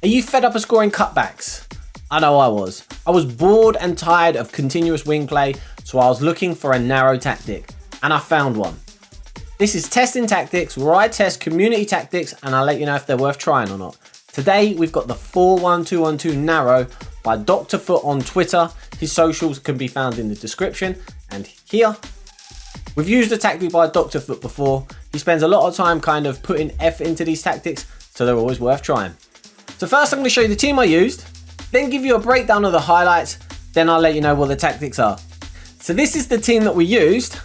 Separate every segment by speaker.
Speaker 1: Are you fed up of scoring cutbacks? I know I was. I was bored and tired of continuous wing play, so I was looking for a narrow tactic, and I found one. This is Testing Tactics, where I test community tactics and I'll let you know if they're worth trying or not. Today, we've got the 4-1-2-1-2 narrow by DrFut on Twitter. His socials can be found in the description and here. We've used the tactic by DrFut before. He spends a lot of time kind of putting effort into these tactics, so they're always worth trying. So first I'm going to show you the team I used, then give you a breakdown of the highlights, then I'll let you know what the tactics are. So this is the team that we used,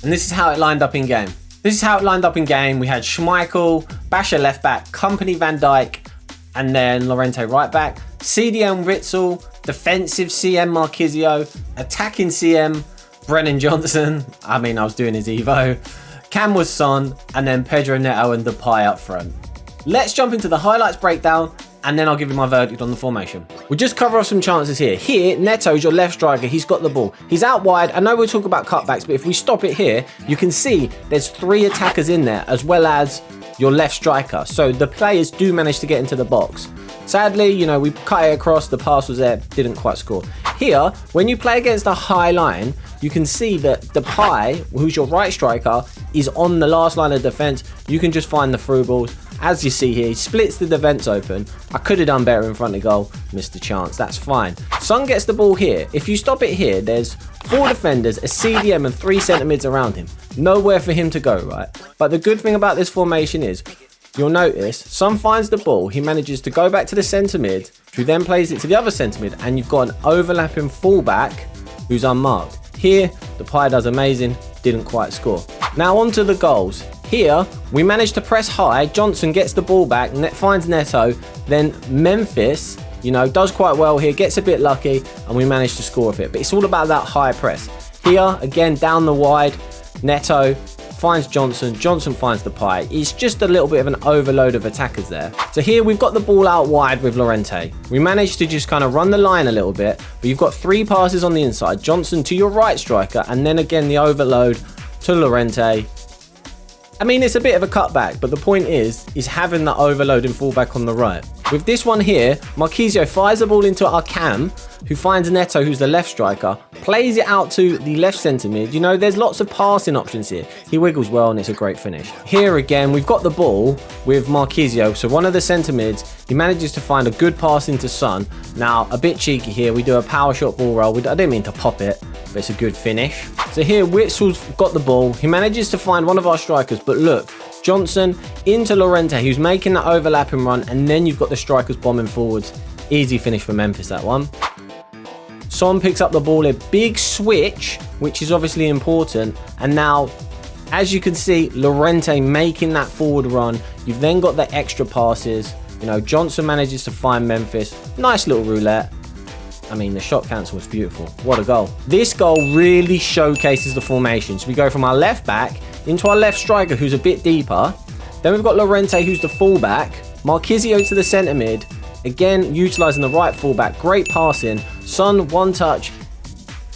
Speaker 1: and this is how it lined up in game. We had Schmeichel, Basher left back, Company Van Dijk, and then Llorente right back, CDM Ritzel, defensive CM Marquisio, attacking CM Brennan Johnson. I was doing his Evo. Cam was Son, and then Pedro Neto and Depay up front. Let's jump into the highlights breakdown, and then I'll give you my verdict on the formation. We'll just cover off some chances here. Here, Neto's your left striker. He's got the ball. He's out wide. I know we'll talk about cutbacks, but if we stop it here, you can see there's 3 attackers in there, as well as your left striker. So the players do manage to get into the box. Sadly, we cut it across. The pass was there, didn't quite score. Here, when you play against a high line, you can see that Depay, who's your right striker, is on the last line of defense. You can just find the through balls. As you see here, he splits the defense open. I could have done better in front of goal, missed a chance, that's fine. Son gets the ball here. If you stop it here, there's 4 defenders, a CDM and 3 centre mids around him. Nowhere for him to go, right? But the good thing about this formation is, you'll notice, Son finds the ball, he manages to go back to the centre mid, who then plays it to the other centre mid, and you've got an overlapping fullback who's unmarked. Here, Depay does amazing, didn't quite score. Now on to the goals. Here, we managed to press high, Johnson gets the ball back, finds Neto, then Memphis, does quite well here, gets a bit lucky, and we managed to score with it. But it's all about that high press. Here, again, down the wide, Neto finds Johnson, Johnson finds Depay. It's just a little bit of an overload of attackers there. So here we've got the ball out wide with Llorente. We managed to just kind of run the line a little bit, but you've got 3 passes on the inside. Johnson to your right striker, and then again the overload to Llorente. It's a bit of a cutback, but the point is having that overload and fullback on the right. With this one here, Marquisio fires the ball into our Cam, who finds Neto, who's the left striker, plays it out to the left centre mid. There's lots of passing options here. He wiggles well, and it's a great finish. Here again, we've got the ball with Marquisio, so one of the centre mids, he manages to find a good pass into Son. Now, a bit cheeky here, we do a power shot ball roll. I didn't mean to pop it, but it's a good finish. So here, Witzel's got the ball. He manages to find one of our strikers, but look, Johnson into Llorente, who's making that overlapping run, and then you've got the strikers bombing forwards. Easy finish for Memphis, that one. Son picks up the ball, a big switch, which is obviously important. And now, as you can see, Llorente making that forward run. You've then got the extra passes. Johnson manages to find Memphis. Nice little roulette. The shot cancel was beautiful. What a goal. This goal really showcases the formation. So we go from our left back into our left striker, who's a bit deeper. Then we've got Llorente, who's the fullback. Marquisio to the centre mid. Again, utilising the right fullback. Great passing. Son, one touch.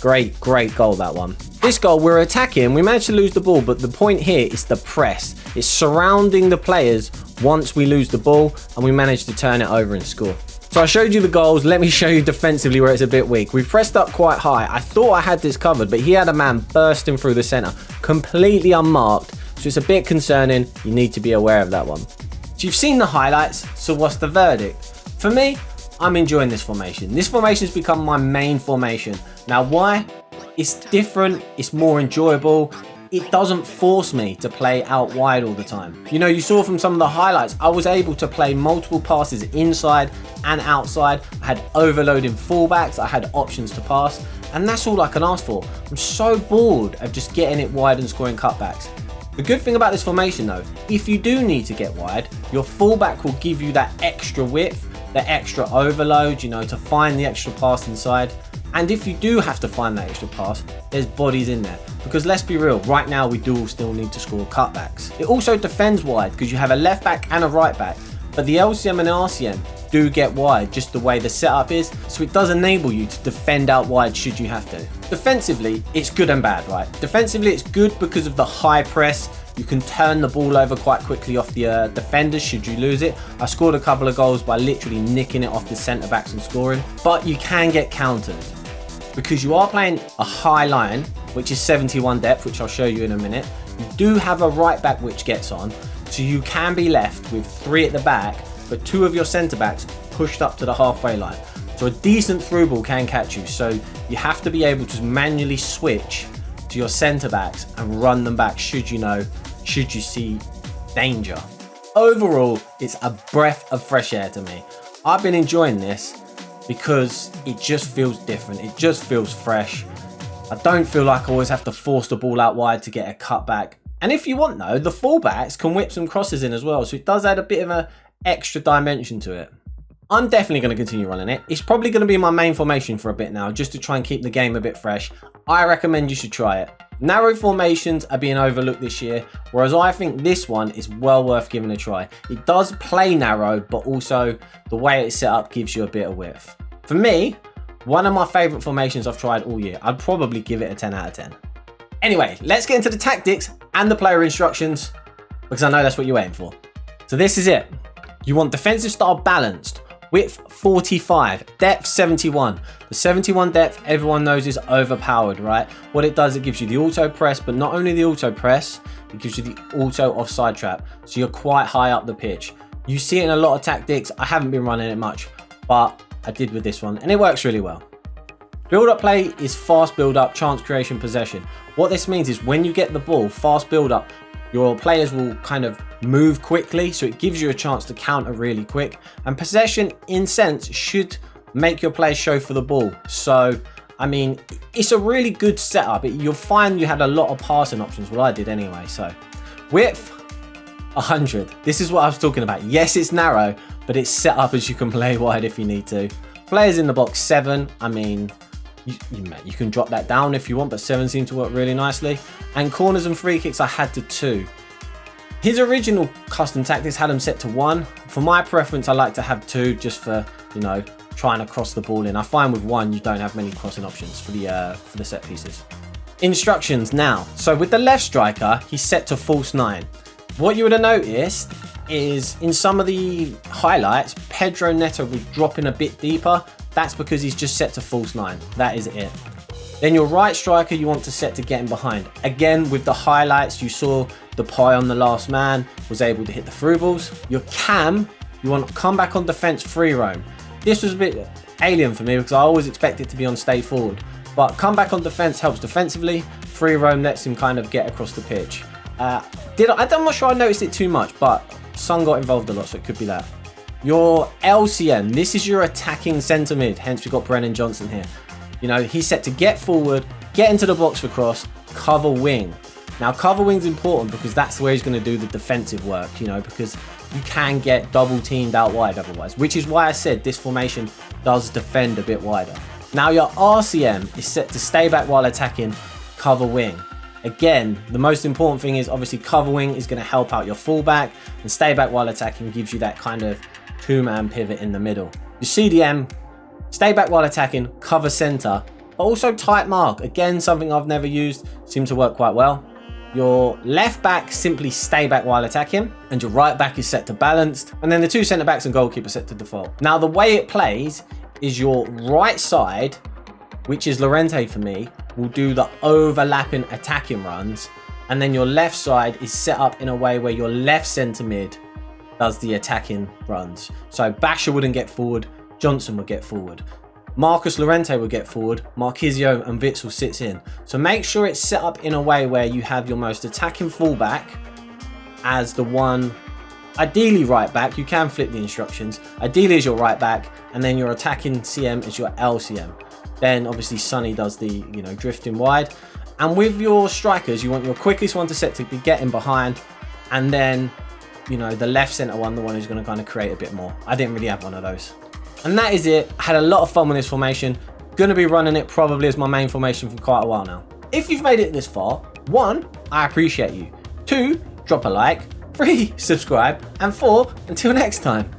Speaker 1: Great goal, that one. This goal, we're attacking. We managed to lose the ball, but the point here is the press. It's surrounding the players once we lose the ball, and we managed to turn it over and score. So I showed you the goals. Let me show you defensively where it's a bit weak. We've pressed up quite high. I thought I had this covered, but he had a man bursting through the centre, completely unmarked. So it's a bit concerning. You need to be aware of that one. So you've seen the highlights. So what's the verdict? For me, I'm enjoying this formation. This formation has become my main formation. Now, why? It's different. It's more enjoyable. It doesn't force me to play out wide all the time. You saw from some of the highlights, I was able to play multiple passes inside and outside. I had overloading fullbacks. I had options to pass. And that's all I can ask for. I'm so bored of just getting it wide and scoring cutbacks. The good thing about this formation though, if you do need to get wide, your fullback will give you that extra width, the extra overload, to find the extra pass inside. And if you do have to find that extra pass, there's bodies in there. Because let's be real, right now we do still need to score cutbacks. It also defends wide because you have a left back and a right back. But the LCM and RCM do get wide, just the way the setup is. So it does enable you to defend out wide should you have to. Defensively, it's good and bad, right? Defensively, it's good because of the high press. You can turn the ball over quite quickly off the defenders should you lose it. I scored a couple of goals by literally nicking it off the centre backs and scoring, but you can get countered because you are playing a high line, which is 71 depth, which I'll show you in a minute. You do have a right back which gets on, so you can be left with 3 at the back, but 2 of your centre backs pushed up to the halfway line. So a decent through ball can catch you. So you have to be able to manually switch to your centre backs and run them back should you see danger. Overall, it's a breath of fresh air to me. I've been enjoying this because it just feels different. It just feels fresh. I don't feel like I always have to force the ball out wide to get a cutback. And if you want though, the fullbacks can whip some crosses in as well. So it does add a bit of an extra dimension to it. I'm definitely going to continue running it. It's probably going to be my main formation for a bit now, just to try and keep the game a bit fresh. I recommend you should try it. Narrow formations are being overlooked this year, whereas I think this one is well worth giving a try. It does play narrow, but also the way it's set up gives you a bit of width. For me, one of my favourite formations I've tried all year. I'd probably give it a 10 out of 10. Anyway, let's get into the tactics and the player instructions, because I know that's what you're waiting for. So this is it. You want defensive style balanced. Width 45, depth 71. The 71 depth, everyone knows, is overpowered, right? What it does, it gives you the auto press, but not only the auto press, it gives you the auto offside trap. So you're quite high up the pitch. You see it in a lot of tactics. I haven't been running it much, but I did with this one, and it works really well. Build-up play is fast build-up, chance creation, possession. What this means is when you get the ball, fast build-up, your players will kind of move quickly, so it gives you a chance to counter really quick. And possession, in sense, should make your players show for the ball. So, I mean, it's a really good setup. You'll find you had a lot of passing options. Well, I did anyway. So, width 100. This is what I was talking about. Yes, it's narrow, but it's set up as you can play wide if you need to. Players in the box 7. I mean, you can drop that down if you want, but 7 seemed to work really nicely. And corners and free kicks, I had to 2. His original custom tactics had them set to 1. For my preference, I like to have 2 just for, you know, trying to cross the ball in. I find with 1, you don't have many crossing options for the set pieces. Instructions now. So with the left striker, he's set to false 9. What you would have noticed is in some of the highlights, Pedro Neto was dropping a bit deeper. That's because he's just set to false 9. That is it. Then your right striker, you want to set to getting behind. Again, with the highlights, you saw the pie on the last man was able to hit the through balls. Your cam, you want to come back on defense, free roam. This was a bit alien for me because I always expect it to be on stay forward. But come back on defense helps defensively. Free roam lets him kind of get across the pitch. I'm not sure I noticed it too much, but Son got involved a lot, so it could be that. Your LCM, this is your attacking centre mid, hence we've got Brennan Johnson here. You know, he's set to get forward, get into the box for cross, cover wing. Now, cover wing's important because that's where he's going to do the defensive work, you know, because you can get double teamed out wide otherwise, which is why I said this formation does defend a bit wider. Now, your RCM is set to stay back while attacking, cover wing. Again, the most important thing is obviously cover wing is going to help out your fullback, and stay back while attacking gives you that kind of 2-man pivot in the middle. Your CDM, stay back while attacking, cover centre, but also tight mark. Again, something I've never used, seems to work quite well. Your left back simply stay back while attacking, and your right back is set to balanced, and then the 2 centre backs and goalkeeper set to default. Now, the way it plays is your right side, which is Llorente for me, will do the overlapping attacking runs, and then your left side is set up in a way where your left centre mid does the attacking runs. So Basher wouldn't get forward, Johnson would get forward. Marcus Llorente would get forward, Marquisio and Witsel sits in. So make sure it's set up in a way where you have your most attacking fullback as the one, ideally right back, you can flip the instructions, ideally is your right back, and then your attacking CM is your LCM. Then obviously Sonny does the, you know, drifting wide. And with your strikers, you want your quickest one to set to be getting behind, and then, you know, the left centre one, the one who's going to kind of create a bit more. I didn't really have one of those. And that is it. I had a lot of fun with this formation. Going to be running it probably as my main formation for quite a while now. If you've made it this far, 1, I appreciate you. 2, drop a like. 3, subscribe. And 4, until next time.